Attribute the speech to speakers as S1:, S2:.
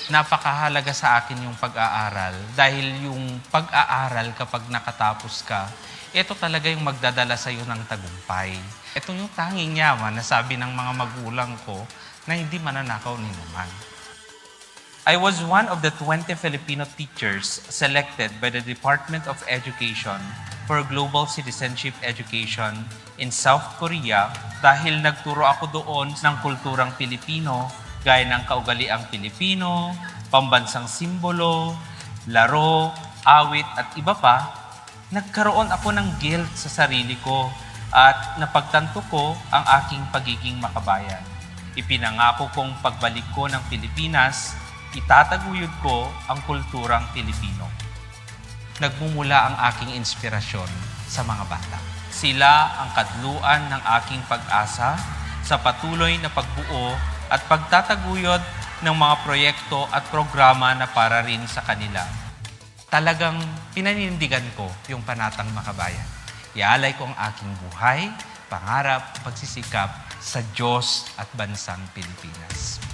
S1: napakahalaga sa akin yung pag-aaral dahil yung pag-aaral kapag nakatapos ka, ito talaga yung magdadala sa iyo ng tagumpay. Ito yung tanging yaman na sabi ng mga magulang ko na hindi mananakaw ni naman. I was one of the 20 Filipino teachers selected by the Department of Education for Global Citizenship Education in South Korea dahil nagturo ako doon ng kulturang Pilipino gaya ng kaugaliang Pilipino, pambansang simbolo, laro, awit at iba pa. Nagkaroon ako ng guilt sa sarili ko at napagtanto ko ang aking pagiging makabayan. Ipinangako kong pagbalik ko ng Pilipinas, itataguyod ko ang kulturang Pilipino. Nagmumula ang aking inspirasyon sa mga bata. Sila ang kadluan ng aking pag-asa sa patuloy na pagbuo at pagtataguyod ng mga proyekto at programa na para rin sa kanila. Talagang pinanindigan ko yung panatang makabayan. Ialay ko ang aking buhay, pangarap, pagsisikap sa Diyos at bansang Pilipinas.